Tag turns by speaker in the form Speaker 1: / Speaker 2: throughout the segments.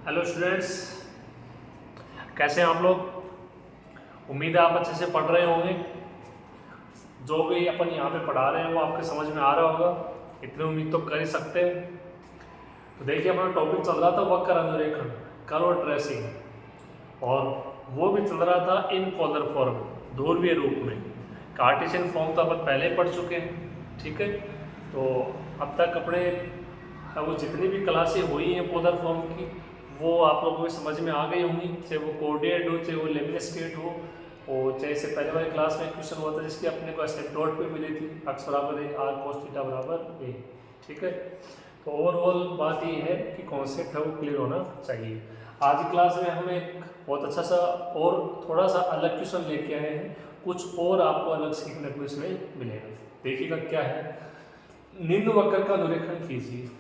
Speaker 1: Hello students, कैसे हैं आप लोग। उम्मीद है आप अच्छे से पढ़ रहे होंगे। जो भी अपन यहाँ पे पढ़ा रहे हैं वो आपके समझ में आ रहा होगा, इतनी उम्मीद तो कर ही सकते हैं। तो देखिए, अपना टॉपिक चल रहा था वक्र अनुरेखण, कर्व ट्रेसिंग, और वो भी चल रहा था इन पोलर फॉर्म, ध्रुवीय रूप में। कार्टेशियन फॉर्म तो अपन पहले ही पढ़ चुके हैं, ठीक है। तो अब तक अपने वो जितनी भी क्लासें हुई हैं पोलर फॉर्म की, वो आप लोगों को समझ में आ गई होंगी, चाहे वो कोऑर्डिनेट हो, चाहे वो लेमिनेस्टेट हो, और चाहे से पहले वाली क्लास में क्वेश्चन हुआ था जिसकी अपने को एसिम्प्टोट पे मिली थी, x बराबर ए आर कोस थीटा बराबर ए, ठीक है। तो ओवरऑल बात ये है कि कॉन्सेप्ट है वो क्लियर होना चाहिए। आज की क्लास में हम एक बहुत अच्छा सा और थोड़ा सा अलग क्वेश्चन लेके आए हैं, कुछ और आपको अलग सीखने को इसमें मिलेगा। देखिएगा क्या है, निम्न वक्र का अनुरेखण कीजिए।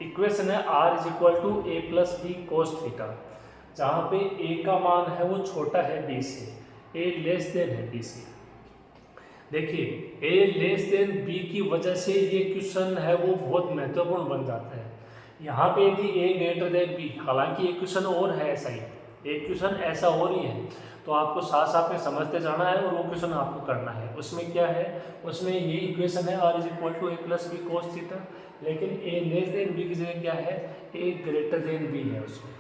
Speaker 1: इक्वेशन है r is equal to a plus b cos theta, जहाँ पे a का मान है वो छोटा है b से, a लेस देन है b से। देखिए, a लेस देन b की वजह से ये क्वेश्चन है वो बहुत महत्वपूर्ण बन जाता है। यहाँ पे यदि a ग्रेटर देन b, हालांकि एक क्वेश्चन और है ऐसा ही, एक क्वेश्चन ऐसा और ही है, तो आपको साथ साथ में समझते जाना है और वो क्वेश्चन आपको करना है। उसमें क्या है, उसमें ये इक्वेशन है r is equal to a plus b cos theta, लेकिन a लेस देन b की जगह क्या है, a ग्रेटर देन b है उसमें,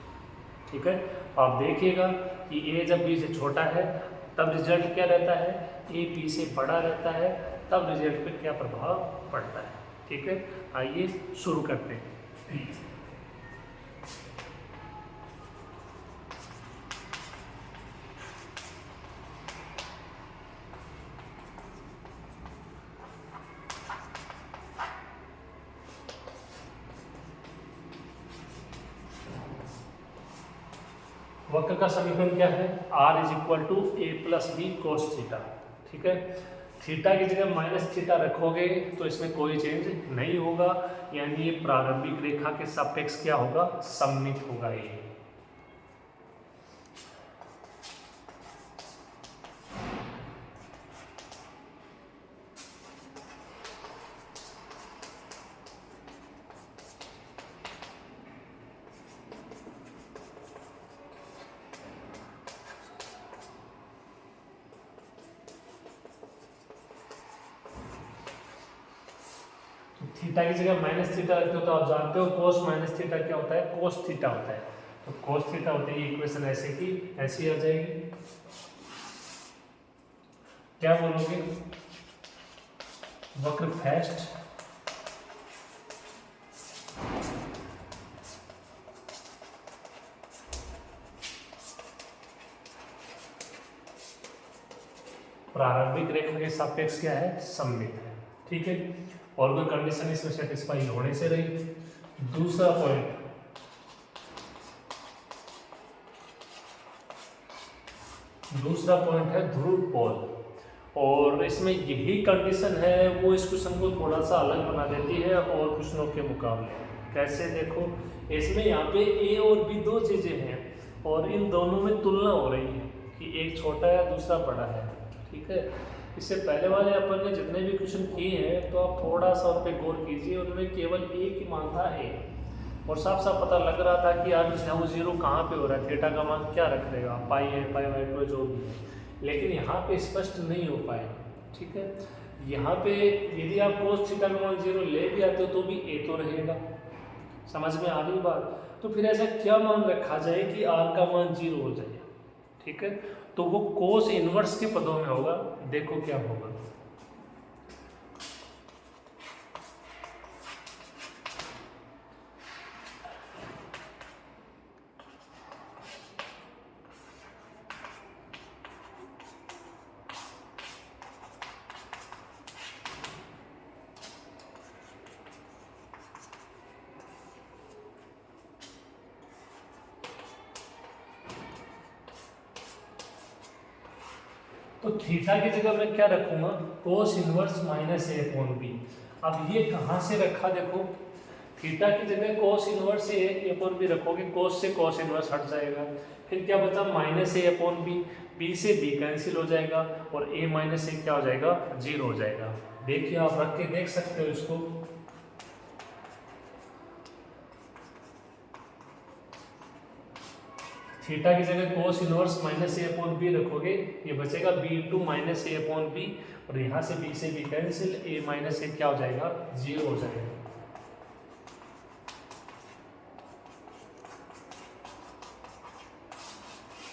Speaker 1: ठीक है। आप देखिएगा कि a जब b से छोटा है तब रिजल्ट क्या रहता है, a b से बड़ा रहता है, तब रिजल्ट पे क्या प्रभाव पड़ता है, ठीक है। आइए शुरू करते हैं। वक्र का समीकरण क्या है, r is equal to a plus b cos theta, ठीक है। थीटा की जगह माइनस थीटा रखोगे तो इसमें कोई चेंज नहीं होगा, यानी ये प्रारंभिक रेखा के सापेक्ष क्या होगा, सममित होगा ये। थीटा की जगह माइनस थीटा रखते हो तो आप जानते हो कोस माइनस थीटा क्या होता है, कोस थीटा होता है। तो कोस थीटा होती है इक्वेशन ऐसे की ऐसी आ जाएगी। क्या बोलोगे, वक्र फर्स्ट प्रारंभिक रेखा के सापेक्ष क्या है, सममित है, ठीक है। और कोई कंडीशन इसमें सेटिस्फाई होने से रही। दूसरा पॉइंट, है ध्रुव पोल, और इसमें यही कंडीशन है वो इस क्वेश्चन को थोड़ा सा अलग बना देती है और क्वेश्चनों के मुकाबले। कैसे, देखो इसमें यहाँ पे ए और बी दो चीजें हैं और इन दोनों में तुलना हो रही है कि एक छोटा है दूसरा बड़ा है, ठीक है। इससे पहले वाले अपन ने जितने भी क्वेश्चन किए हैं तो आप थोड़ा सा उन पर गौर कीजिए, उनमें केवल एक ही मान था ए, और साफ साफ पता लग रहा था कि यार वो जीरो कहाँ पे हो रहा है, थीटा का मान क्या रख देगा, पाई है पाई बाई टू जो भी है, लेकिन यहाँ पे स्पष्ट नहीं हो पाएगा, ठीक है। यहाँ पे यदि आप कोस थीटा का मान जीरो ले भी आते हो तो भी ए तो रहेगा, समझ में आ रही बात। तो फिर ऐसा क्या मान रखा जाए कि आर का मान जीरो हो जाए, ठीक है। तो वो कोस इनवर्स के पदों में होगा, देखो क्या होगा। तो थीटा की जगह मैं क्या रखूंगा, कोस inverse minus a upon B. अब ये कहाँ से रखा, देखो थीटा की जगह कोस इनवर्स ए अपॉन बी रखोगे, कोस से कोस इनवर्स हट जाएगा, फिर क्या बचा minus a upon B, B से बी कैंसिल हो जाएगा और ए माइनस ए क्या हो जाएगा, जीरो हो जाएगा। देखिए आप रख के देख सकते हो इसको। थीटा की जगह कोस inverse minus a upon B रखोगे, ये बचेगा B into minus a upon B, और यहाँ से बी से बी कैंसिल, ए माइनस ए क्या हो जाएगा, 0 हो जाएगा।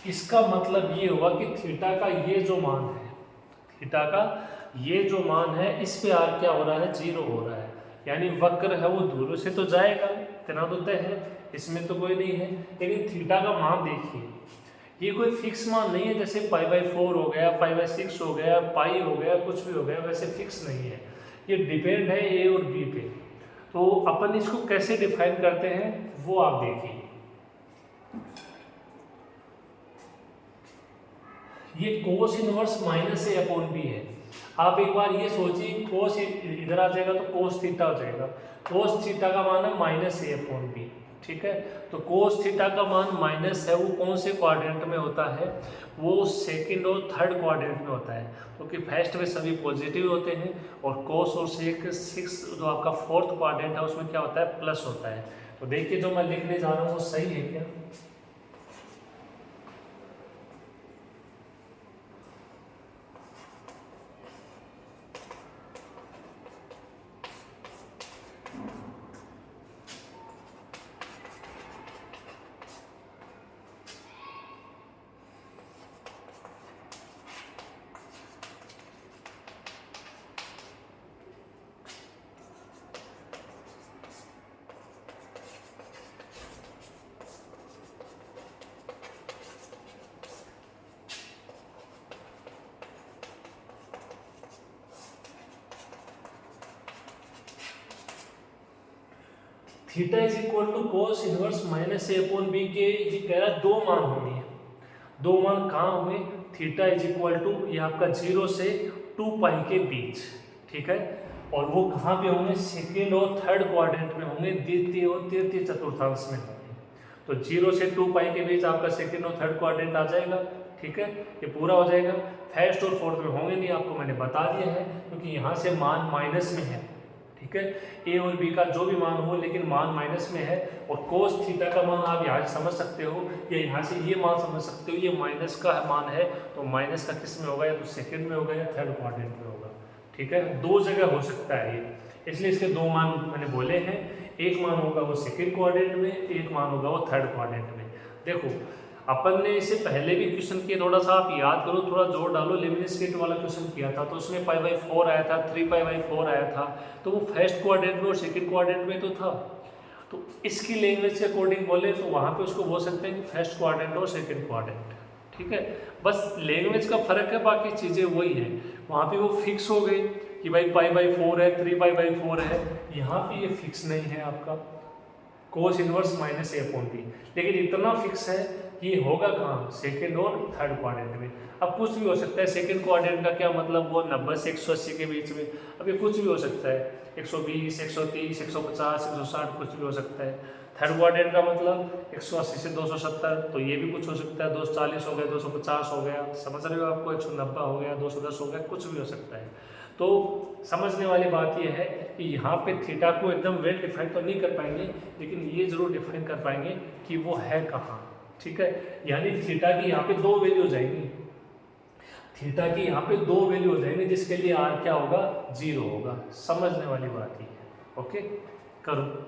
Speaker 1: इसका मतलब ये हुआ कि थीटा का ये जो मान है, थीटा का ये जो मान है, इस पे आर क्या हो रहा है, 0 हो रहा है। यानी वक्र है वो दूर से तो जाएगा, इतना तो तय है, इसमें तो कोई नहीं है। लेकिन थीटा का मान देखिए, ये कोई फिक्स मान नहीं है, जैसे π/4 हो गया, π/6 हो गया, पाई हो गया, कुछ भी हो गया, वैसे फिक्स नहीं है। ये डिपेंड है ए और बी पे। तो अपन इसको कैसे डिफाइन करते हैं वो आप देखिए। ये कोस inverse minus a upon B है। आप एक बार ये सोचिए, कोस इधर आ जाएगा तो कोस थीटा हो जाएगा। कोस थीटा का मान है माइनस ए अपॉन बी, ठीक है। तो कोस थीटा का मान माइनस है, वो कौन से क्वाड्रेंट में होता है, वो सेकंड और थर्ड क्वाड्रेंट में होता है, क्योंकि फर्स्ट में सभी पॉजिटिव होते हैं, और कोस और सेक 6 जो आपका फोर्थ क्वाड्रेंट है उसमें क्या होता है, प्लस होता है। तो देखिए जो मैं लिखने जा रहा हूँ वो सही है क्या। Theta is equal to cos inverse minus a upon b के, ये कह रहा है दो मान होंगे। दो मान कहाँ होंगे, थीटा इज इक्वल टू ये आपका 0 से 2 पाई के बीच, ठीक है। और वो कहाँ पे होंगे, सेकेंड और थर्ड क्वाड्रेंट में होंगे, द्वितीय और तृतीय चतुर्थांश में होंगे। तो 0 से 2 पाई के बीच आपका सेकेंड और थर्ड क्वाड्रेंट आ जाएगा, ठीक है, ये पूरा हो जाएगा। फर्स्ट और फोर्थ में होंगे नहीं, आपको मैंने बता दिया है, क्योंकि यहाँ से मान माइनस में है, ठीक है। ए और बी का जो भी मान हो, लेकिन मान माइनस में है। और कोस थीटा का मान आप यहाँ से समझ सकते हो, या यहाँ से ये मान समझ सकते हो, ये माइनस का मान है, तो माइनस का किस में होगा, या तो सेकंड में होगा या थर्ड क्वाड्रेंट में होगा, ठीक है। दो जगह हो सकता है ये, इसलिए इसके दो मान मैंने बोले हैं। एक मान होगा वो सेकेंड क्वाड्रेंट में, एक मान होगा वो थर्ड क्वाड्रेंट में। देखो अपन ने इसे पहले भी क्वेश्चन किया, थोड़ा सा आप याद करो, थोड़ा जोर डालो। लेमिनिस्केट वाला क्वेश्चन किया था, तो उसमें π/4 आया था, 3π/4 आया था, तो वो फर्स्ट क्वाड्रेंट में और सेकंड क्वाड्रेंट में तो था। तो इसकी लैंग्वेज के अकॉर्डिंग बोले तो वहाँ पे उसको बोल सकते हैं कि फर्स्ट क्वाड्रेंट और सेकंड क्वाड्रेंट, ठीक है। बस लैंग्वेज का फर्क है, बाकी चीज़ें वही है। वहाँ पे वो फिक्स हो गई कि भाई π/4 है, 3π/4 है। यहाँ पे ये फिक्स नहीं है आपका कोस inverse minus a upon B, लेकिन इतना फिक्स है कि होगा कहाँ, सेकेंड और थर्ड क्वाड्रेंट में। अब कुछ भी हो सकता है, सेकेंड क्वाड्रेंट का क्या मतलब, वो 90 से 180 के बीच में, अब ये कुछ भी हो सकता है, 120, 130, 150, 160, कुछ भी हो सकता है। थर्ड क्वाड्रेंट का मतलब 180 से 270, तो ये भी कुछ हो सकता है, 240 हो गया, 250 हो गया, समझ रहे हो आपको, 190 हो गया, 210 हो गया, कुछ भी हो सकता है। तो समझने वाली बात यह है कि यहाँ पे थीटा को एकदम वेल डिफाइन तो नहीं कर पाएंगे, लेकिन ये जरूर डिफाइन कर पाएंगे कि वो है कहाँ, ठीक है। यानी थीटा की यहाँ पे दो वैल्यू हो जाएंगी, थीटा की यहाँ पे दो वैल्यू हो जाएंगे, जिसके लिए आर क्या होगा, 0 होगा। समझने वाली बात ही है, ओके। करो।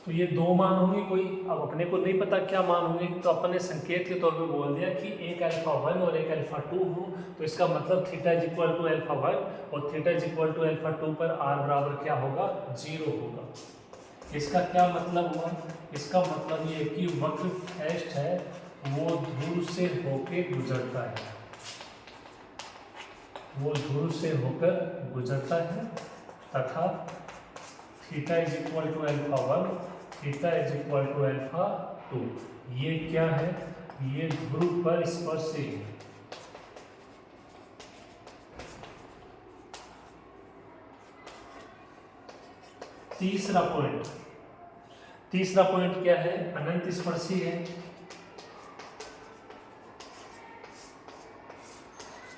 Speaker 1: तो ये दो मान होंगे कोई, अब अपने को नहीं पता क्या मान होंगे, तो अपन ने संकेत के तौर पे बोल दिया कि एक अल्फा 1 और एक अल्फा 2 हो, तो इसका मतलब theta is equal to alpha 1 और theta is equal to alpha 2 पर r बराबर क्या होगा, 0 होगा। इसका क्या मतलब हुआ, इसका मतलब ये कि वक्र एस्ट है वो ध्रुव से होके गुजरता है, वो ध्रुव से होकर गुजरता है तथा theta is equal to alpha 1, theta is equal to alpha 2। ये क्या है, ये ध्रुव पर स्पर्शी है। तीसरा पॉइंट क्या है, अनंत स्पर्शी है।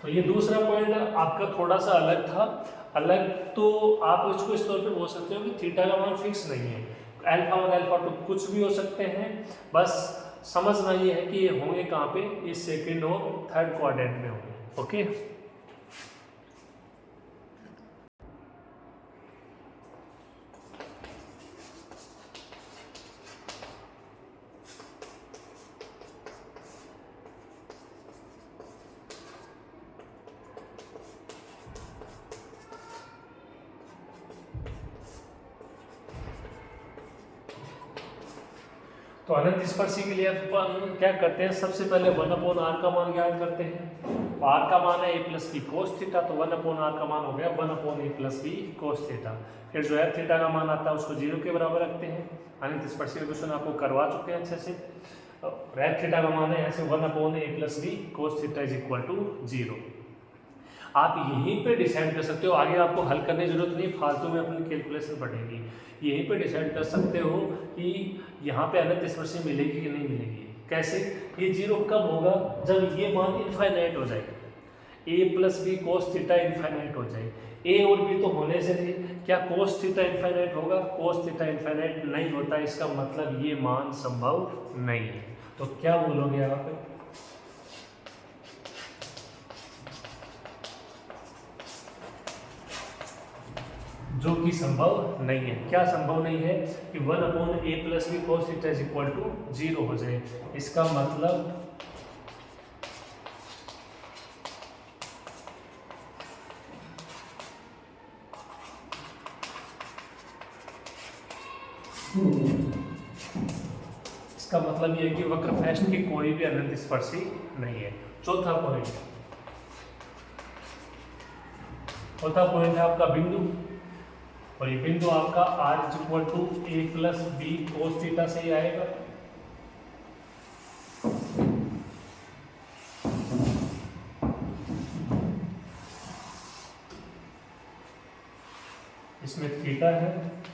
Speaker 1: तो ये दूसरा पॉइंट आपका थोड़ा सा अलग था, अलग तो आप इसको इस तौर पे बोल सकते हो कि थीटा का मान फिक्स नहीं है, अल्फा 1 अल्फा 2 कुछ भी हो सकते हैं, बस समझना ये है कि ये होंगे कहाँ पे, इस सेकंड और थर्ड क्वाड्रेंट में होंगे। ओके, तो अनंत स्पर्शी के लिए अपन क्या करते हैं, सबसे पहले 1/r का मान ज्ञात करते हैं। r का मान है a plus b cos theta, तो 1/r का मान हो गया 1/a plus b cos theta. फिर जो है थीटा का मान आता है उसको 0 के बराबर रखते हैं। अनंत स्पर्शी का क्वेश्चन आपको करवा चुके हैं अच्छे से। रैट थीटा का मान है यहाँ से 1/a plus b cos theta is equal to 0। आप यहीं पे डिसाइड कर सकते हो, आगे आपको हल करने की जरूरत नहीं, फालतू में अपनी कैलकुलेशन पड़ेगी। यहीं पे डिसाइड कर सकते हो कि यहाँ पे अनंत स्पर्शी मिलेगी कि नहीं मिलेगी। कैसे, ये 0 कब होगा, जब ये मान इनफाइनाइट हो जाए, a plus b cos theta infinite हो जाए। a और b तो होने से नहीं, क्या कोस थीटा इनफाइनाइट होगा, कोस थीटा इनफाइनाइट नहीं होता, इसका मतलब ये मान संभव नहीं है। तो क्या बोलोगे आप, जो कि संभव नहीं है। क्या संभव नहीं है कि 1/a plus b cos theta is equal to 0 हो जाए। इसका मतलब ये है कि वक्रफेस्ट की कोई भी अनंत स्पर्शी नहीं है। चौथा पॉइंट है आपका बिंदु, और ये बिंदु आपका r is equal to a plus b cos theta से ही आएगा। इसमें थीटा है,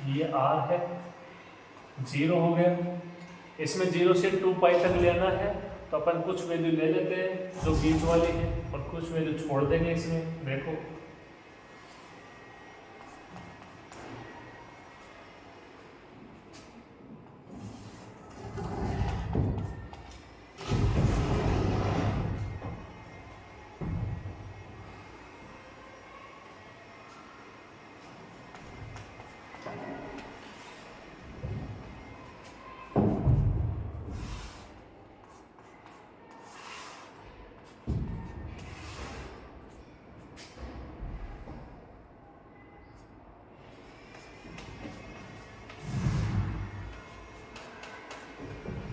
Speaker 1: ये r है, 0 हो गया। इसमें 0 से 2 पाई तक लेना है, तो अपन कुछ वैल्यू ले लेते हैं जो बीच वाली है और कुछ वैल्यू छोड़ देंगे इसमें। देखो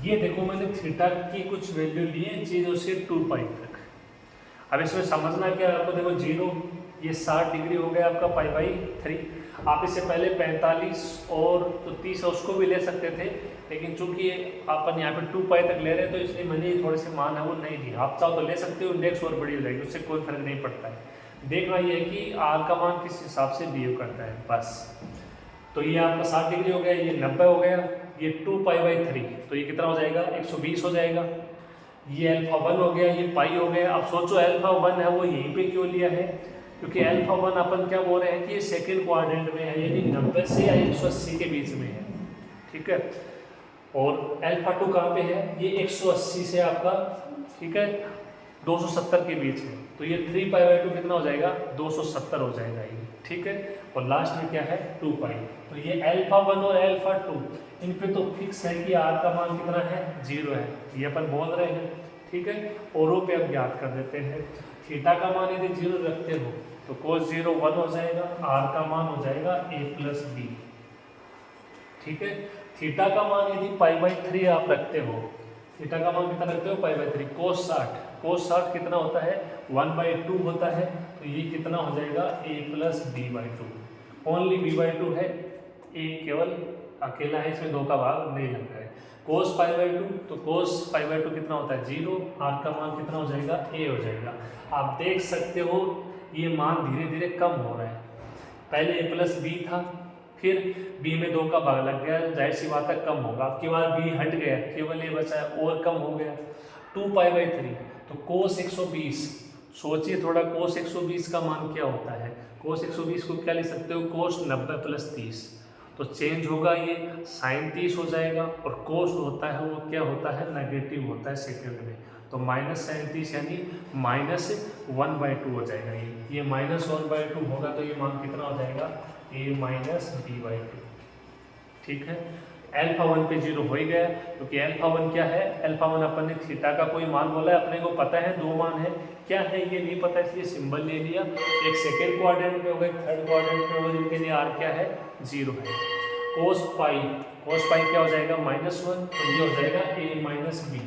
Speaker 1: ये देखो मैंने थीटा की कुछ वैल्यू ली है 0 से 2 पाई तक। अब इसमें समझना क्या है आपको, देखो 0 ये 60 डिग्री हो गया आपका π/3। आप इससे पहले 45 और तो 30 है उसको भी ले सकते थे, लेकिन चूंकि अपन यहाँ पे 2 पाई तक ले रहे हैं तो इसलिए मैंने थोड़े से मान है वो नहीं दिया। आप चाहो तो ले सकते हो, इंडेक्स और बड़ी हो जाएगी, उससे कोई फर्क नहीं पड़ता है। देखना ये है कि r का मान किस हिसाब से बिहेव करता है बस। तो ये आपका 60 डिग्री हो गया, ये 90 हो गया, ये 2π/3 तो ये कितना हो जाएगा 120 हो जाएगा। ये अल्फा 1 हो गया, ये पाई हो गया। अब सोचो अल्फा 1 है वो यहीं पे क्यों लिया है, क्योंकि अल्फा 1 अपन क्या बोल रहे हैं कि ये सेकंड क्वाड्रेंट में है, यानी 90 से या 180 के बीच में है, ठीक है। और अल्फा 2 कहाँ पे है, ये 180 से आपका, ठीक है, 270 के बीच है। तो ये 3π/2 कितना हो जाएगा 270 हो जाएगा ये। ठीक है, और लास्ट में क्या है 2 पाई। तो ये अल्फा 1 और अल्फा 2 इन पे तो फिक्स है कि आर का मान कितना है 0 है, ये अपन बोल रहे हैं, ठीक है। औरों पे अब ज्ञात कर देते हैं। थीटा का मान यदि 0 रखते हो तो cos 0 1 हो जाएगा, आर का मान हो जाएगा a प्लस बी, ठीक है। थीटा का मान यदि π/3 आप रखते हो, थीटा का मान कितना रखते हो π/3, cos 60 कितना होता है 1/2 होता है, तो ये कितना हो जाएगा a plus b/2, only b/2 है, a केवल अकेला है, इसमें 2 का भाग नहीं लग रहा है। cos π/2 तो cos π/2 कितना होता है 0, r का मान कितना हो जाएगा a हो जाएगा। आप देख सकते हो ये मान धीरे धीरे कम हो रहा है, पहले a प्लस b था, फिर b में 2 का भाग लग गया, जाहिर सी बात है कम होगा, अब की बार b हट गया, केवल a बचा है और कम हो गया। 2π/3 तो cos 120, सोचिए थोड़ा cos 120 का मान क्या होता है, cos 120 को क्या लिख सकते हो cos 90 प्लस 30, तो चेंज होगा ये sin 30 हो जाएगा, और cos होता है वो क्या होता है नेगेटिव होता है सेकंड में, तो माइनस sin 30 यानी -1/2 हो जाएगा। ये -1/2 होगा तो ये मान कितना हो जाएगा a माइनस b/2, ठीक है। अल्फा 1 पे 0 हो ही गया, क्योंकि अल्फा 1 क्या है, अल्फा 1 अपन ने थीटा का कोई मान बोला है, अपने को पता है 2 मान है, क्या है ये नहीं पता इसलिए सिंबल ले लिया, एक सेकेंड क्वाड्रेंट में होगा एक थर्ड क्वाड्रेंट में होगा, जिनके लिए r क्या है 0 है। cos पाई क्या हो जाएगा -1, तो ये हो जाएगा a माइनस बी।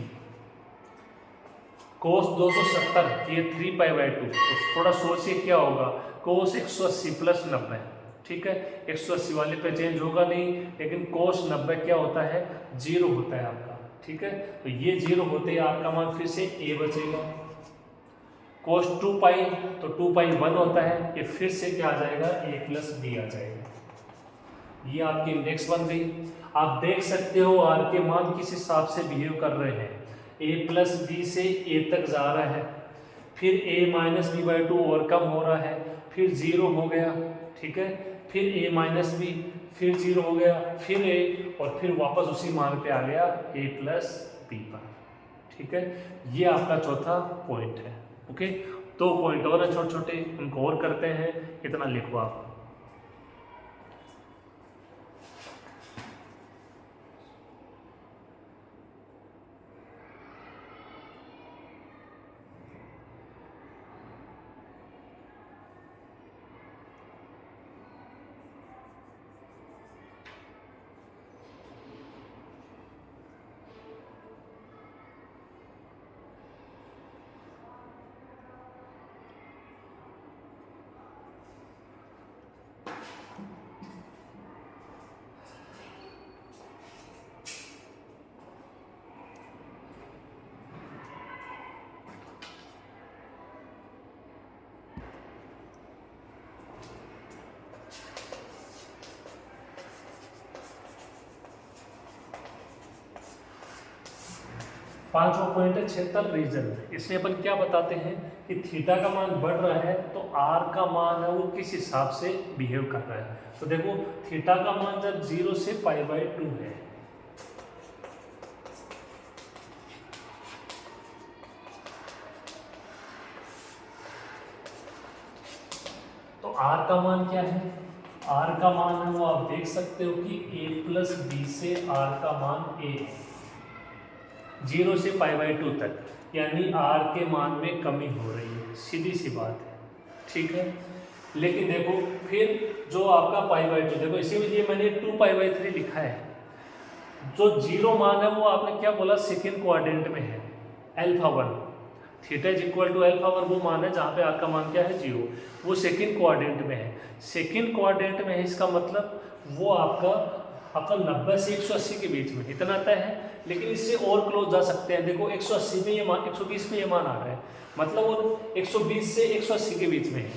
Speaker 1: cos 270 ये 3π/2, तो थोड़ा सोचिए क्या होगा cos 180 प्लस 90, ठीक है, 180 वाले पे चेंज होगा नहीं, लेकिन cos 90 क्या होता है 0 होता है आपका, ठीक है। तो ये 0 होते ही आपका मान फिर से a बचेगा। cos 2π तो 2π 1 होता है, ये फिर से क्या आ जाएगा a प्लस बी आ जाएगा। ये आपकी इंडेक्स बन गई। आप देख सकते हो r के मान किस हिसाब से बिहेव कर रहे हैं, a प्लस बी से a तक जा रहा है, फिर a माइनस b/2 और कम हो रहा है, फिर 0 हो गया, ठीक है, फिर a माइनस बी, फिर 0 हो गया, फिर a, और फिर वापस उसी मान पे आ गया a प्लस बी पर, ठीक है। ये आपका चौथा पॉइंट है, ओके। 2 पॉइंट और हैं छोटे छोटे, उनको और करते हैं, इतना लिखो आप। पांचवा पॉइंट है क्षेत्र रीजन। इसमें अपन क्या बताते हैं कि थीटा का मान बढ़ रहा है तो आर का मान है वो किस हिसाब से बिहेव कर रहा है। तो देखो थीटा का मान जब 0 से π/2 है, तो आर का मान क्या है, आर का मान है वो आप देख सकते हो कि a प्लस बी से आर का मान a है 0 से π/2 तक, यानी r के मान में कमी हो रही है, सीधी सी बात है, ठीक है। लेकिन देखो फिर जो आपका π/2, देखो इसी वजह मैंने 2π/3 लिखा है, जो 0 मान है वो आपने क्या बोला सेकेंड क्वाड्रेंट में है, α1 थीटा इज इक्वल टू α1 वो मान है जहाँ पे r का मान क्या है 0, वो सेकेंड क्वाड्रेंट में है। सेकेंड क्वाड्रेंट में है इसका मतलब वो आपका 90 से 180 के बीच में इतना तय है, लेकिन इससे और क्लोज जा सकते हैं। देखो 180 में ये मान, 120 में ये मान आ रहा है, मतलब वो 120 से 180 के बीच में है,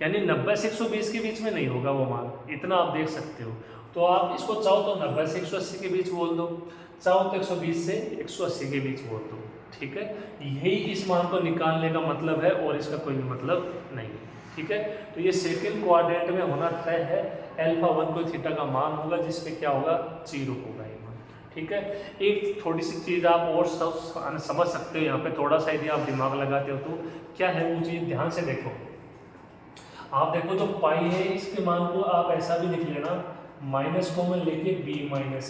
Speaker 1: यानी 90 से 120 के बीच में नहीं होगा वो मान, इतना आप देख सकते हो। तो आप इसको चाहो तो 90 से 180 के बीच बोल दो, चाहो तो 120 से 180 के बीच बोल दो, ठीक है। यही इस मान को निकालने का मतलब है और इसका कोई भी मतलब नहीं, ठीक है। तो ये सेकेंड क्वाड्रेंट में होना तय है, α1 को थीटा का मान होगा जिसमें क्या होगा 0 होगा ये मान, ठीक है। एक थोड़ी सी चीज़ आप और समझ सकते हो यहाँ पे, थोड़ा सा यदि आप दिमाग लगाते हो तो क्या है वो चीज़ ध्यान से देखो। आप देखो जो पाई है इसके मान को आप ऐसा भी लिख लेना, माइनस कॉमन लेके बी माइनस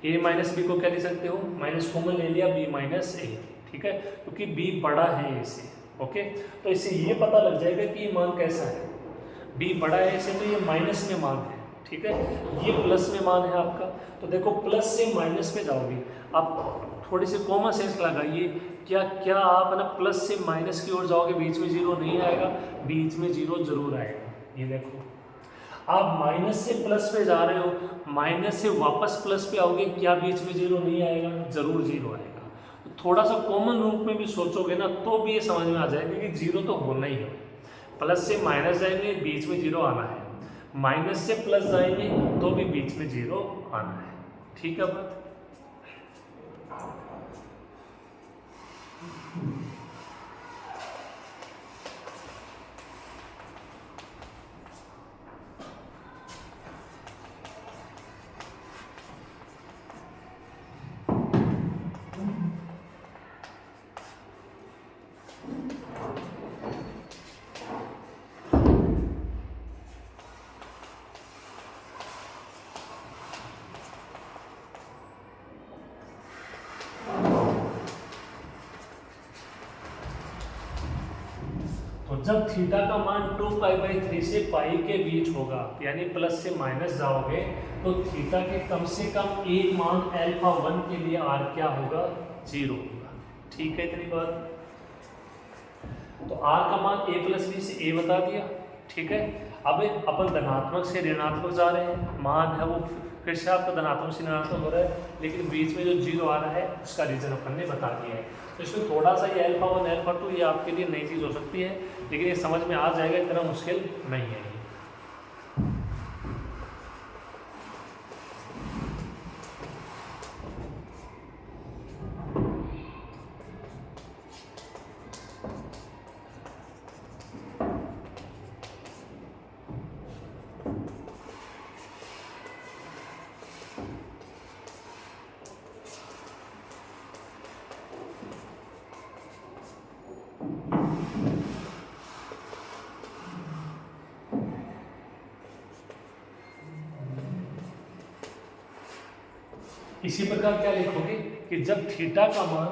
Speaker 1: ए माइनस बी को क्या लिख सकते हो, माइनस कॉमन ले लिया बी माइनस ए, ठीक है, क्योंकि बी बड़ा है ए से। ओके, तो इससे ये पता लग जाएगा कि ये मान कैसा है, बी बड़ा है इसे, तो ये माइनस में मान है, ठीक है, ये प्लस में मान है आपका। तो देखो प्लस से माइनस में जाओगे, आप थोड़ी सी कॉमन सेंस लगाइए, क्या क्या आप ना प्लस से माइनस की ओर जाओगे बीच में जीरो नहीं आएगा, बीच में जीरो जरूर आएगा। ये देखो आप माइनस से प्लस पे जा रहे हो, माइनस से वापस प्लस पे आओगे, क्या बीच में जीरो नहीं आएगा, जरूर जीरो आएगा। थोड़ा सा कॉमन रूप में भी सोचोगे ना तो भी ये समझ में आ जाएगा कि जीरो तो होना ही है। प्लस से माइनस जाएंगे बीच में जीरो आना है, माइनस से प्लस जाएंगे तो भी बीच में जीरो आना है, ठीक है बात। जब थीटा का मान 2π/3 से पाई के बीच होगा, यानी प्लस से माइनस जाओगे, तो थीटा के कम से कम एक मान अल्फा 1 के लिए आर क्या होगा, 0 होगा, ठीक है इतनी बात। तो आर का मान a+b से a बता दिया, ठीक है। अब अपन धनात्मक से ऋणात्मक जा रहे हैं, मान है वो फिर से आपका धनात्मक से ऋणात्मक हो रहा है, लेकिन बीच में जो 0 आ रहा है उसका रीजन अपन ने बता दिया है। तो इसमें थोड़ा सा ये अल्फा 1 अल्फा 2 ये आपके लिए नई चीज़ हो सकती है, लेकिन ये समझ में आ जाएगा, इतना मुश्किल नहीं है। इसी प्रकार क्या लिखोगे कि जब थीटा का मान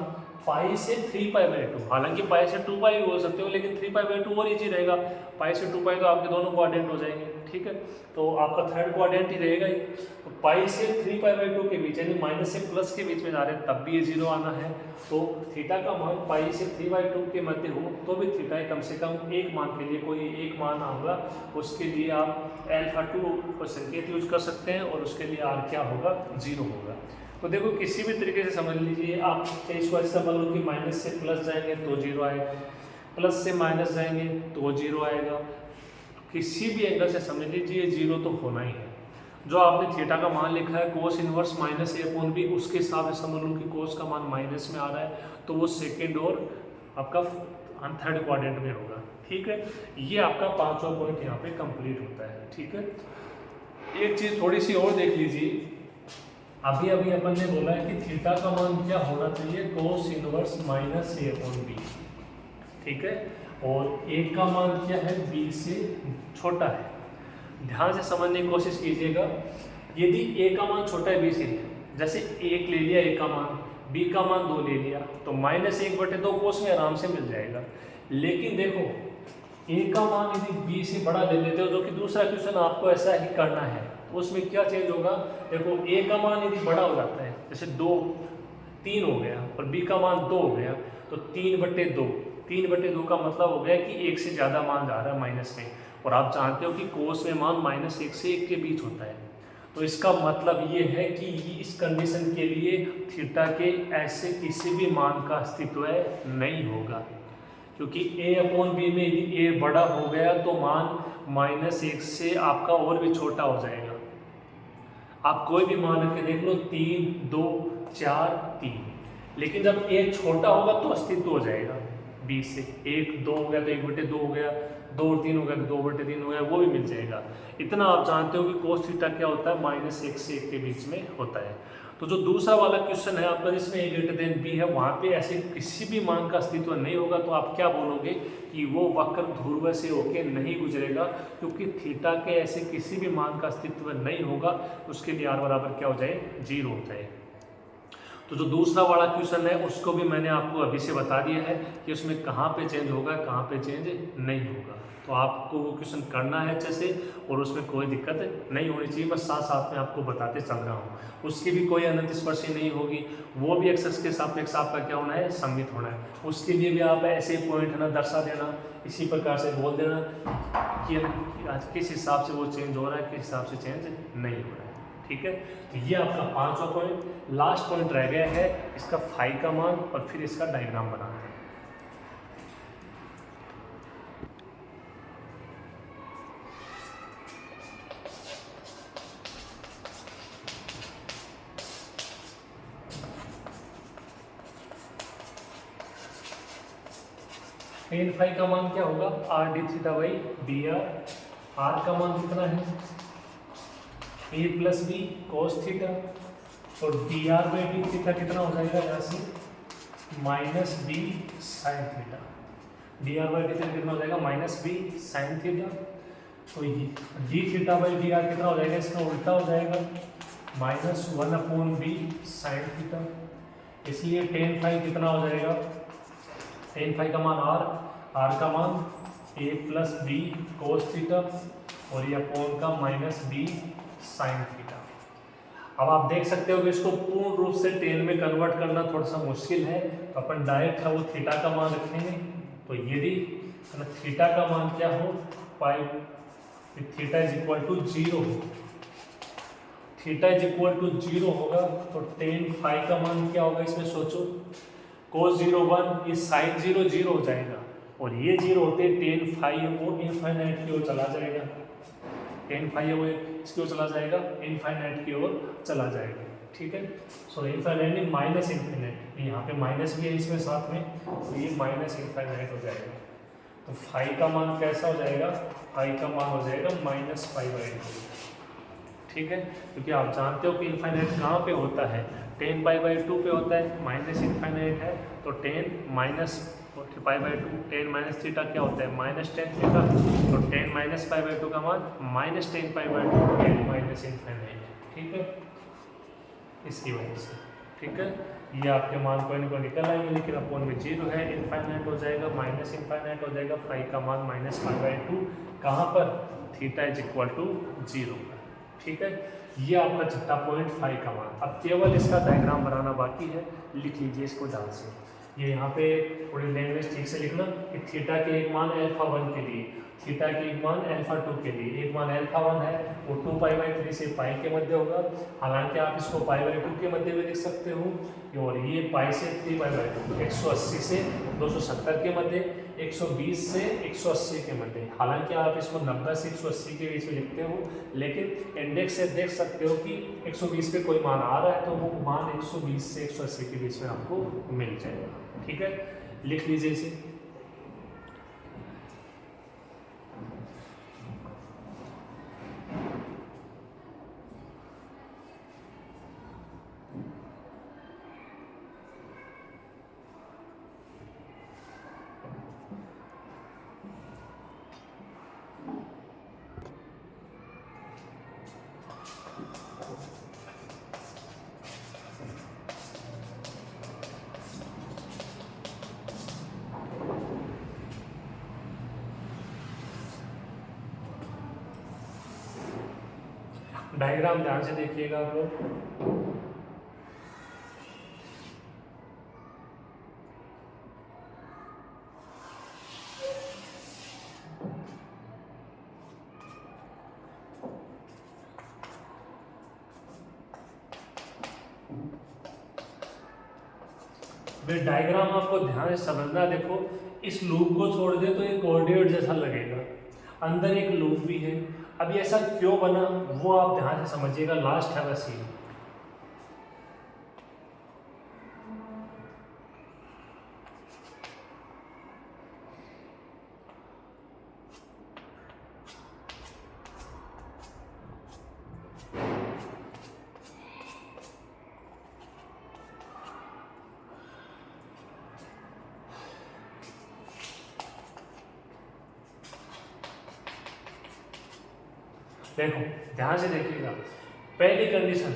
Speaker 1: पाई से 3π/2, हालांकि पाई से 2π भी हो सकते हो, लेकिन 3π/2 और इजी रहेगा, पाई से 2π तो आपके दोनों क्वाड्रेंट हो जाएंगे, ठीक है, तो आपका थर्ड क्वाड्रेंट ही रहेगा ही। तो पाई से 3π/2 के बीच, यानी माइनस से प्लस के बीच में जा रहे हैं, तब भी ये 0 आना है। तो थीटा का मान पाई से 3/2 के मध्य हो तो भी थीटा कम से कम एक मान के लिए कोई एक मान होगा, उसके लिए आप α2 को संकेत यूज कर सकते हैं, और उसके लिए आर क्या होगा, 0 होगा। तो देखो किसी भी तरीके से समझ लीजिए, आप चाहे इसको ऐसा मान लो कि माइनस से प्लस जाएंगे तो 0 आएगा, प्लस से माइनस जाएंगे तो 0 आएगा, किसी भी एंगल से समझ लीजिए 0 तो होना ही है। जो आपने थीटा का मान लिखा है कोस इनवर्स -a/b, उसके हिसाब से समझ लो कि कोस का मान माइनस में आ रहा है, तो वो सेकेंड और आपका थर्ड क्वाड्रेंट में होगा, ठीक है। ये आपका 5वां पॉइंट यहाँ पे कंप्लीट होता है, ठीक है। एक चीज़ थोड़ी सी और देख लीजिए, अभी अपन ने बोला है कि थीटा का मान क्या होना चाहिए, कोस इनवर्स -a/b, ठीक है, और a का मान क्या है, b से छोटा है। ध्यान से समझने की कोशिश कीजिएगा, यदि a का मान छोटा है b से, जैसे 1 ले लिया a का मान, b का मान 2 ले लिया, तो -1/2 कोस में आराम से मिल जाएगा। लेकिन देखो a का मान यदि b से बड़ा ले लेते हो, जो कि दूसरा क्वेश्चन आपको ऐसा ही करना है, तो उसमें क्या चेंज होगा, देखो a का मान यदि बड़ा हो जाता है, जैसे 3 हो गया और b का मान 2 हो गया, तो 3/2 का मतलब हो गया कि 1 से ज़्यादा मान जा रहा है माइनस में, और आप जानते हो कि कोस में मान -1 से 1 के बीच होता है। तो इसका मतलब ये है कि इस कंडीशन के लिए थीटा के ऐसे किसी भी मान का अस्तित्व नहीं होगा, क्योंकि a/b में यदि a बड़ा हो गया तो मान -1 से आपका और भी छोटा हो जाएगा। आप कोई भी मान रख के देख लो, 3, 2, 4, 3, लेकिन जब a छोटा होगा तो अस्तित्व हो जाएगा b से। 1, 2 हो गया तो 1/2 हो गया, 2 और 3 हो गया तो 2/3 हो गया, वो भी मिल जाएगा। इतना आप जानते हो कि कोस थीटा क्या होता है, -1 से 1 के बीच में होता है। तो जो दूसरा वाला क्वेश्चन है आपका जिसमें a ग्रेटर देन b है, वहाँ पे ऐसे किसी भी मान का अस्तित्व नहीं होगा, तो आप क्या बोलोगे कि वो वक्र ध्रुव से होके नहीं गुजरेगा, क्योंकि थीटा के ऐसे किसी भी मान का अस्तित्व नहीं होगा, उसके लिए r बराबर क्या हो जाए, 0 हो जाए। तो जो दूसरा वाला क्वेश्चन है उसको भी मैंने आपको अभी से बता दिया है कि उसमें कहाँ पे चेंज होगा, कहाँ पे चेंज नहीं होगा। तो आपको वो क्वेश्चन करना है अच्छे से और उसमें कोई दिक्कत नहीं होनी चाहिए, बस साथ साथ में आपको बताते चल रहा हूँ। उसकी भी कोई अनंत स्पर्शी नहीं होगी, वो भी एक्स के सापेक्ष आपका क्या होना है, सममित होना है। उसके लिए भी आप ऐसे पॉइंट है ना दर्शा देना, इसी प्रकार से बोल देना कि आज किस हिसाब से वो चेंज हो रहा है, किस हिसाब से चेंज नहीं हो रहा है। ठीक है, तो ये आपका 5वां पॉइंट। लास्ट पॉइंट रह गया है इसका फाई का मान, और फिर इसका डायग्राम बनाते हैं। टेन फाई का मान क्या होगा, r d theta by d r. आर का मान कितना है, a plus b cos theta, और d r by d theta कितना हो जाएगा यहाँ से, minus b sine theta. D r by d theta कितना हो जाएगा, माइनस बी साइन थीटा। तो d theta by d r कितना हो जाएगा, इसका उल्टा हो जाएगा, माइनस 1/b साइन थीटा। इसलिए टेन फाई कितना हो जाएगा, टेन फाई का मान आर, आर का मान ए प्लस बी कोस थीटा, और ये अपॉन का माइनस बी साइन थीटा। अब आप देख सकते हो कि इसको पूर्ण रूप से टेन में कन्वर्ट करना थोड़ा सा मुश्किल है, तो अपन डायरेक्ट है वो थीटा का मान रखेंगे। तो यदि थीटा का मान क्या हो, पाई थीटा इज इक्वल टू 0 हो, थीटा इज इक्वल टू 0 होगा, तो टेन फाई का मान क्या होगा, इसमें सोचो, कोस 0 1, ये साइन 0 0 हो जाएगा, और ये 0 होते टेन फाई वो इनफाइनाइट की ओर चला जाएगा, टेन फाई वो इसकी ओर चला जाएगा, इनफाइनाइट की ओर चला जाएगा। ठीक है, सो इनफाइनाइट नहीं माइनस इनफाइनाइट, यहाँ पे माइनस भी है इसमें साथ में, तो ये माइनस इनफाइनाइट हो जाएगा। तो फाई का मान कैसा हो जाएगा, फाई का मान हो जाएगा माइनस पाई बाई 2। ठीक है, क्योंकि आप जानते हो कि इनफाइनाइट कहाँ पे होता है, टेन पाई बाई 2 पे होता है, माइनस इनफाइनाइट है, तो ten minus pi by 2, ten minus theta क्या होता है, माइनस टेन थीटा, तो टेन माइनस पाई बाई 2 का मान minus ten pi by 2, ten minus infinite. ठीक है, इसकी वजह से। ठीक है, ये आपके मान कोई ना कोई निकल आएंगे, लेकिन अपोन में 0 है, इनफाइनाइट हो जाएगा, माइनस इनफाइनाइट हो जाएगा, फाई का मान माइनस पाई बाई 2, कहाँ पर, थीटा इज इक्वल टू 0 पर। ठीक है, ये आपका छठा पॉइंट फाई का मान। अब केवल इसका डायग्राम बनाना बाकी है, लिख लीजिए इसको ध्यान से। ये यहाँ पे थोड़ी लैंग्वेज ठीक से लिखना कि थीटा के एक मान अल्फा 1 के लिए, थीटा के एक मान अल्फा 2 के लिए, एक मान अल्फा 1 है वो 2 पाई बाई 3 से पाई के मध्य होगा, हालांकि आप इसको पाई बाई 2 के मध्य में लिख सकते हो, और ये पाई से 3 पाई बाई 2, 180 से 270 के मध्य, 120 से 180 के मध्य। हालांकि आप इसको 90 से 180 के बीच में लिखते हो, लेकिन इंडेक्स से देख सकते हो कि 120 पे कोई मान आ रहा है, तो वो मान 120 से 180 के बीच में आपको मिल जाएगा। ठीक है, लिख लीजिए इसे। डायग्राम ध्यान से देखिएगा आप लोग। डायग्राम आपको ध्यान से समझना। देखो, इस लूप को छोड़ दे तो एक कोऑर्डिनेट जैसा लगेगा, अंदर एक लूप भी है। अब ये ऐसा क्यों बना वो आप ध्यान से समझिएगा, लास्ट है बस ये। देखो ध्यान से देखिएगा, पहली कंडीशन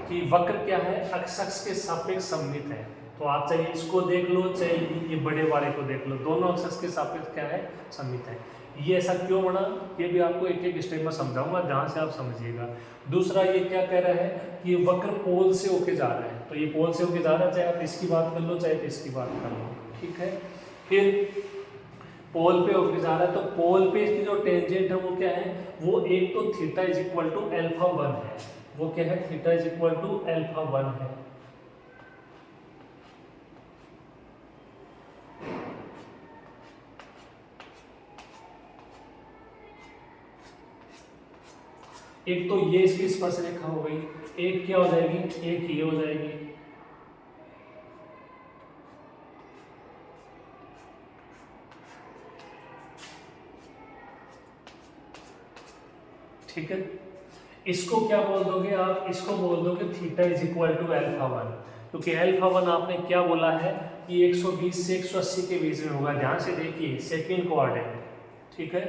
Speaker 1: कि वक्र क्या है, अक्ष के सापेक्ष सममित है। तो आप चाहे इसको देख लो चाहे ये बड़े वाले को देख लो, दोनों अक्ष के सापेक्ष क्या है, सममित है। ये ऐसा क्यों बना, ये भी आपको एक एक स्टेप में समझाऊंगा, ध्यान से आप समझिएगा। दूसरा ये क्या कह रहा है कि ये वक्र पोल से होके जा रहा है, तो ये पोल से होके जा रहा है, चाहे आप इसकी बात कर लो चाहे इसकी बात कर लो, ठीक है। फिर पोल पे होके जा रहा है, तो पोल पे इसकी जो टेंजेंट है वो क्या है, वो एक तो theta is equal to alpha 1 है, वो क्या है, theta is equal to alpha 1 है। एक तो ये इसकी स्पर्श रेखा हो गई, एक क्या हो जाएगी, एक ये हो जाएगी, ठीक है। इसको क्या बोल दोगे आप, इसको बोल दोगे theta is equal to alpha 1, क्योंकि अल्फा 1 आपने क्या बोला है कि 120 से 180 के बीच में होगा। ध्यान से देखिए सेकंड कोऑर्डिनेट, ठीक है।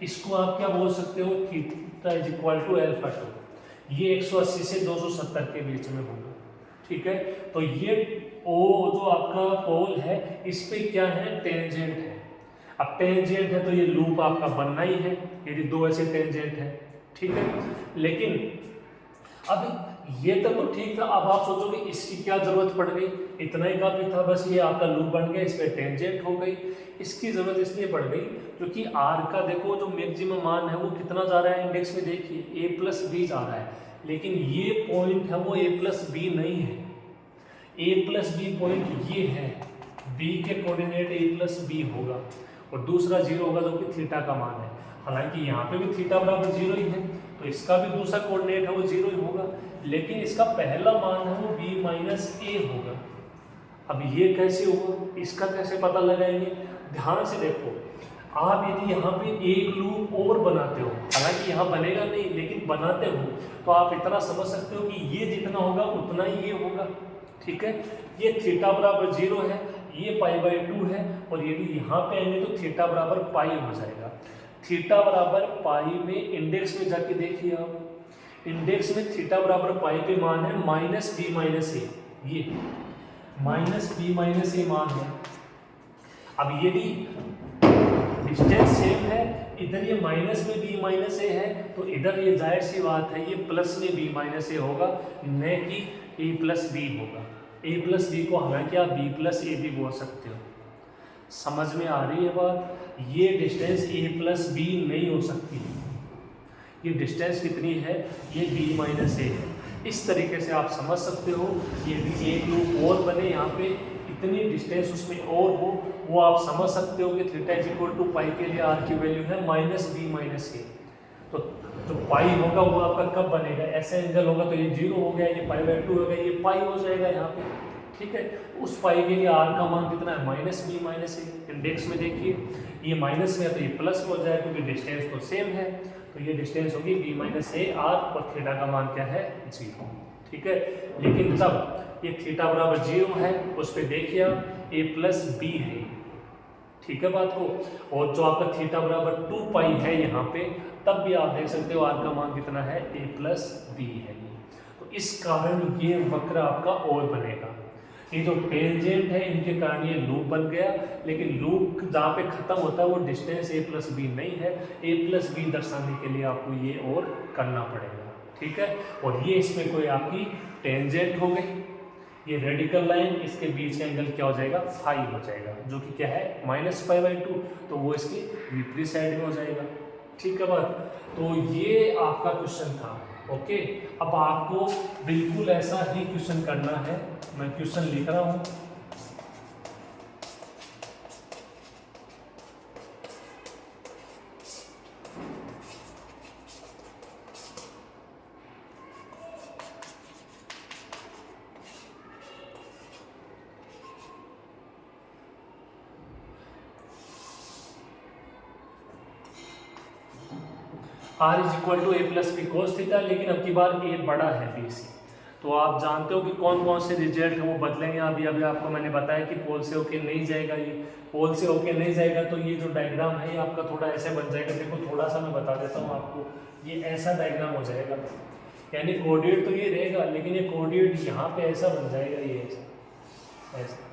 Speaker 1: इसको आप क्या बोल सकते हो, theta is equal to alpha 2, ये 180 से 270 के बीच में होगा, ठीक है। तो ये ओ जो आपका पोल है इस पे क्या है, टेंजेंट है। अब टेंजेंट है तो ये लूप आपका बनना ही है, यदि दो ऐसे टेंजेंट है, ठीक है। लेकिन अब ये तक तो ठीक था, अब आप सोचोगे इसकी क्या जरूरत पड़ गई, इतना ही काफी था, बस ये आपका लूप बन गया, इस पे टेंजेंट हो गई। इसकी जरूरत इसलिए पड़ गई क्योंकि आर का देखो जो मैक्सिमम मान है वो कितना जा रहा है, इंडेक्स में देखिए a+b जा रहा है, लेकिन ये पॉइंट है वो a+b नहीं है, a+b पॉइंट ये है, b के कोऑर्डिनेट a+b होगा और दूसरा 0 होगा जो कि थीटा का मान है। हालांकि यहाँ पे भी थीटा बराबर 0 ही है, तो इसका भी दूसरा कोऑर्डिनेट है वो 0 ही होगा, लेकिन इसका पहला मान है वो b-a होगा। अब ये कैसे होगा, इसका कैसे पता लगाएंगे, ध्यान से देखो। आप यदि यहाँ पे एक लूप और बनाते हो, हालांकि यहाँ बनेगा नहीं लेकिन बनाते हो, तो आप इतना समझ सकते हो कि ये जितना होगा उतना ही ये होगा, ठीक है। ये थीटा बराबर 0 है, ये π/2 है, और यदि यहाँ पे आएंगे तो थीटा बराबर पाई हो जाएगा। थीटा बराबर पाई में इंडेक्स में जाके देखिए आप, इंडेक्स में थीटा बराबर पाई पे मान है -b-a, ये -b-a मान है। अब यदि डिस्टेंस सेम है, इधर ये माइनस में b-a है, तो इधर ये जाहिर सी बात है ये प्लस में b-a होगा, न कि a+b होगा। a+b को हालांकि आप b+a भी बोल सकते हो, समझ में आ रही है बात। ये डिस्टेंस a+b नहीं हो सकती, ये डिस्टेंस कितनी है, ये b-a है। इस तरीके से आप समझ सकते हो, ये भी एक लूप और बने यहाँ पे, इतनी डिस्टेंस उसमें और हो, वो आप समझ सकते हो कि थीटा इज इक्वल टू पाई के लिए आर की वैल्यू है -b-a। तो जो पाई होगा वो आपका कब बनेगा, ऐसा एंगल होगा तो ये 0 हो गया, ये π/2 हो गया, ये पाई हो जाएगा यहाँ पे, ठीक है। उस पाई के लिए आर का मान कितना है, -b-a। इंडेक्स में देखिए ये माइनस में है तो ये प्लस हो जाए, क्योंकि डिस्टेंस तो सेम है, तो ये डिस्टेंस होगी b-a r, और थीटा का मान क्या है, 0, ठीक है। लेकिन जब ये थीटा बराबर 0 है, उस पर देखिए आप a+b है, ठीक है बात को, और जो आपका थीटा बराबर 2π है यहाँ पे, तब भी आप देख सकते हो आर का मान कितना है, a+b है। तो इस कारण ये वक्र आपका और बनेगा। ये जो टेंजेंट है इनके कारण ये लूप बन गया, लेकिन लूप जहाँ पे खत्म होता है वो डिस्टेंस a+b नहीं है, a+b दर्शाने के लिए आपको ये और करना पड़ेगा, ठीक है। और ये इसमें कोई आपकी टेंजेंट हो गई, ये रेडिकल लाइन, इसके बीच का एंगल क्या हो जाएगा, फाई हो जाएगा, जो कि क्या है -π/2, तो वो इसकी विपरीत साइड में हो जाएगा, ठीक है बात। तो ये आपका क्वेश्चन था, ओके। अब आपको बिल्कुल ऐसा ही क्वेश्चन करना है, मैं क्वेश्चन लिख रहा हूँ। r is equal to a+b cos theta, लेकिन अब की बार a बड़ा है b से, तो आप जानते हो कि कौन कौन से रिजल्ट है वो बदलेंगे। अभी अभी आपको मैंने बताया कि पोल से होके नहीं जाएगा, ये पोल से होके नहीं जाएगा तो ये जो डायग्राम है ये आपका थोड़ा ऐसे बन जाएगा। देखो थोड़ा सा मैं बता देता हूँ आपको, ये ऐसा डायग्राम हो जाएगा, यानी कोऑर्डिनेट तो ये रहेगा लेकिन ये कोऑर्डिनेट यहाँ पे ऐसा बन जाएगा, ये ऐसा,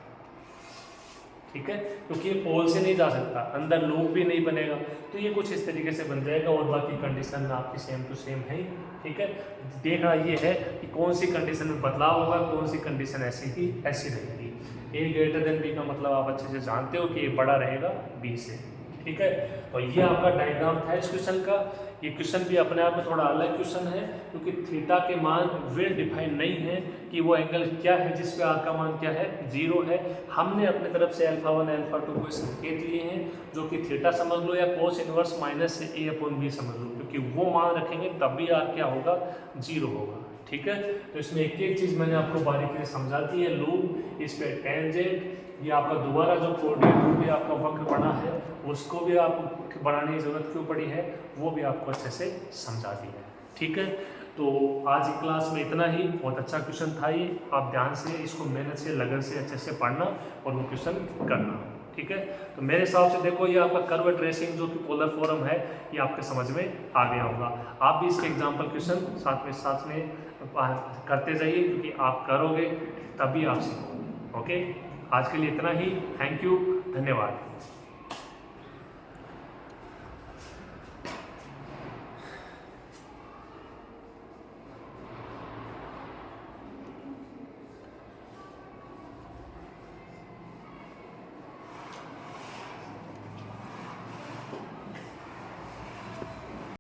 Speaker 1: ठीक है, क्योंकि ये पोल से नहीं जा सकता, अंदर लूप भी नहीं बनेगा, तो ये कुछ इस तरीके से बन जाएगा। और बाकी कंडीशन आपकी सेम टू सेम है, ठीक है। देखना ये है कि कौन सी कंडीशन में बदलाव होगा, कौन सी कंडीशन ऐसी की ऐसी रहेगी। ए ग्रेटर देन बी का मतलब आप अच्छे से जानते हो कि ये बड़ा रहेगा बी से, ठीक है। और ये आपका डायग्राम था इस क्वेश्चन का। ये क्वेश्चन भी अपने आप में थोड़ा अलग क्वेश्चन है, क्योंकि थीटा के मान वेल डिफाइन नहीं है कि वो एंगल क्या है जिस पे आर का मान क्या है, 0 है। हमने अपने तरफ से अल्फा 1 अल्फा 2 को संकेत लिए हैं, जो कि थीटा समझ लो या कोस inverse minus a upon B समझ लो, क्योंकि वो मान रखेंगे तब भी आर क्या होगा, 0 होगा, ठीक है। तो इसमें एक एक चीज़ मैंने आपको बारीकी से समझा दी है। लूप, इस पे टेंजेंट, ये आपका दोबारा जो कोऑर्डिनेट रूप आपका वक्र बना है उसको भी आपको बनाने की जरूरत क्यों पड़ी है वो भी आपको अच्छे से समझा दी है, ठीक है। तो आज की क्लास में इतना ही। बहुत अच्छा क्वेश्चन था ये, आप ध्यान से इसको मेहनत से लगन से अच्छे से पढ़ना और वो क्वेश्चन करना, ठीक है। तो मेरे हिसाब से देखो ये आपका कर्व ट्रेसिंग जो कि पोलर फॉर्म है ये आपके समझ में आ गया होगा। आप भी इसके एग्जाम्पल क्वेश्चन साथ में करते जाइए, क्योंकि आप करोगे तभी आप सीखोगे। ओके, आज के लिए इतना ही। थैंक यू, धन्यवाद।